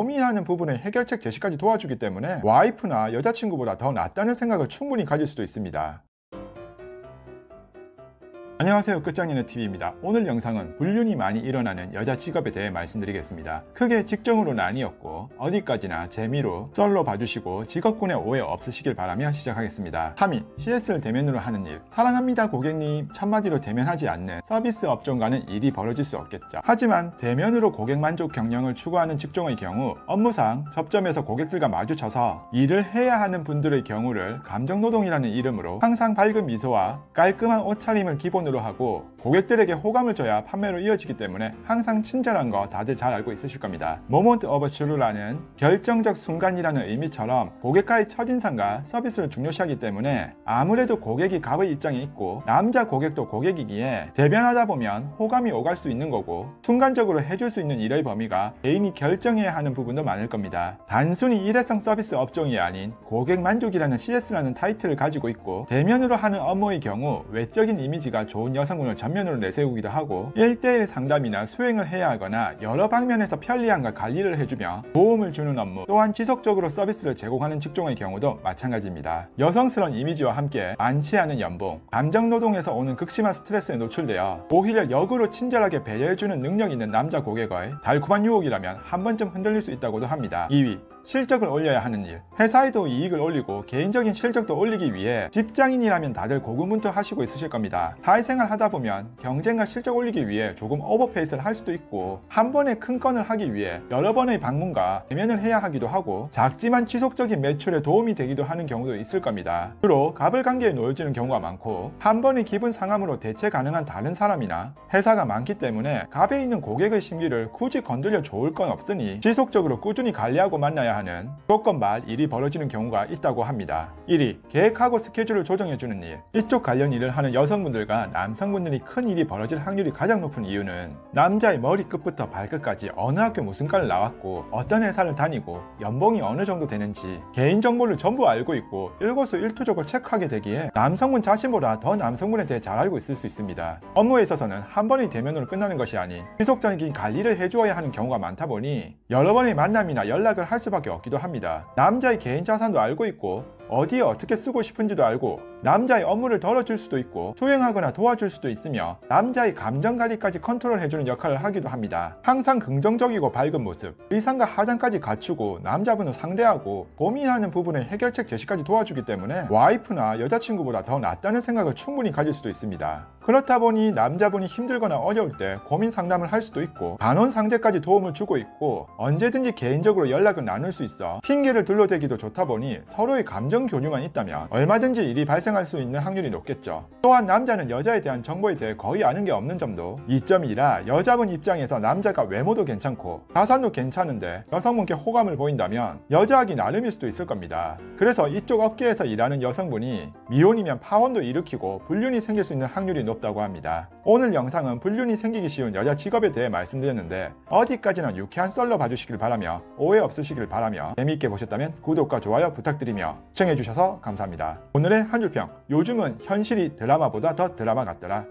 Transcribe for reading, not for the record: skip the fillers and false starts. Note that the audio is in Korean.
고민하는 부분의 해결책 제시까지 도와주기 때문에 와이프나 여자친구보다 더 낫다는 생각을 충분히 가질 수도 있습니다. 안녕하세요, 끝장년의 TV입니다. 오늘 영상은 불륜이 많이 일어나는 여자 직업에 대해 말씀드리겠습니다. 크게 직종으로 나뉘었고 어디까지나 재미로 썰로 봐주시고 직업군의 오해 없으시길 바라며 시작하겠습니다. 3위, CS를 대면으로 하는 일. 사랑합니다 고객님 첫마디로 대면하지 않는 서비스 업종과는 일이 벌어질 수 없겠죠. 하지만 대면으로 고객 만족 경영을 추구하는 직종의 경우 업무상 접점에서 고객들과 마주쳐서 일을 해야 하는 분들의 경우를 감정노동이라는 이름으로 항상 밝은 미소와 깔끔한 옷차림을 기본으로 하고 고객들에게 호감을 줘야 판매로 이어지기 때문에 항상 친절한 거 다들 잘 알고 있으실 겁니다. Moment of Truth라는 결정적 순간이라는 의미처럼 고객과의 첫인상과 서비스를 중요시하기 때문에 아무래도 고객이 갑의 입장에 있고 남자 고객도 고객이기에 대변하다 보면 호감이 오갈 수 있는 거고 순간적으로 해줄 수 있는 일의 범위가 개인이 결정해야 하는 부분도 많을 겁니다. 단순히 일회성 서비스 업종이 아닌 고객 만족이라는 CS라는 타이틀을 가지고 있고 대면으로 하는 업무의 경우 외적인 이미지가 좋은 여성분을 전면으로 내세우기도 하고 1대1 상담이나 수행을 해야 하거나 여러 방면에서 편리함과 관리를 해주며 도움을 주는 업무, 또한 지속적으로 서비스를 제공하는 직종의 경우도 마찬가지입니다. 여성스러운 이미지와 함께 많지 않은 연봉, 감정노동에서 오는 극심한 스트레스에 노출되어 오히려 역으로 친절하게 배려해주는 능력 있는 남자 고객의 달콤한 유혹이라면 한 번쯤 흔들릴 수 있다고도 합니다. 2위, 실적을 올려야 하는 일. 회사에도 이익을 올리고 개인적인 실적도 올리기 위해 직장인이라면 다들 고군분투하시고 있으실 겁니다. 사회생활 하다 보면 경쟁과 실적 올리기 위해 조금 오버페이스를 할 수도 있고 한 번에 큰 건을 하기 위해 여러 번의 방문과 대면을 해야 하기도 하고 작지만 지속적인 매출에 도움이 되기도 하는 경우도 있을 겁니다. 주로 갑을 관계에 놓여지는 경우가 많고 한 번의 기분 상함으로 대체 가능한 다른 사람이나 회사가 많기 때문에 갑에 있는 고객의 심리를 굳이 건드려 좋을 건 없으니 지속적으로 꾸준히 관리하고 만나야 하는 조건 말 일이 벌어지는 경우가 있다고 합니다. 1위, 계획하고 스케줄을 조정해주는 일. 이쪽 관련 일을 하는 여성분들과 남성분들이 큰 일이 벌어질 확률이 가장 높은 이유는 남자의 머리끝부터 발끝까지 어느 학교 무슨 과를 나왔고 어떤 회사를 다니고 연봉이 어느 정도 되는지 개인정보를 전부 알고 있고 일거수일투족을 체크하게 되기에 남성분 자신보다 더 남성분에 대해 잘 알고 있을 수 있습니다. 업무에 있어서는 한 번의 대면으로 끝나는 것이 아닌 지속적인 관리를 해주어야 하는 경우가 많다 보니 여러 번의 만남이나 연락을 할 수밖에 없기도 합니다. 남자의 개인 자산도 알고 있고 어디에 어떻게 쓰고 싶은지도 알고 남자의 업무를 덜어줄 수도 있고 수행하거나 도와줄 수도 있으며 남자의 감정관리까지 컨트롤해주는 역할을 하기도 합니다. 항상 긍정적이고 밝은 모습, 의상과 화장까지 갖추고 남자분을 상대하고 고민하는 부분의 해결책 제시까지 도와주기 때문에 와이프나 여자친구보다 더 낫다는 생각을 충분히 가질 수도 있습니다. 그렇다 보니 남자분이 힘들거나 어려울 때 고민 상담을 할 수도 있고 반원 상대까지 도움을 주고 있고 언제든지 개인적으로 연락을 나눌 수 있어 핑계를 둘러대기도 좋다 보니 서로의 감정 교류만 있다면 얼마든지 일이 발생할 수 있는 확률이 높겠죠. 또한 남자는 여자에 대한 정보에 대해 거의 아는 게 없는 점도 이점이라 여자분 입장에서 남자가 외모도 괜찮고 자산도 괜찮은데 여성분께 호감을 보인다면 여자하기 나름일 수도 있을 겁니다. 그래서 이쪽 업계에서 일하는 여성분이 미혼이면 파혼도 일으키고 불륜이 생길 수 있는 확률이 높다고 합니다. 오늘 영상은 불륜이 생기기 쉬운 여자 직업에 대해 말씀드렸는데 어디까지나 유쾌한 썰로 봐주시길 바라며 오해 없으시길 바라며 재미있게 보셨다면 구독과 좋아요 부탁드리며 시청해주셔서 감사합니다. 오늘의 한 줄평, 요즘은 현실이 드라마보다 더 드라마 같더라.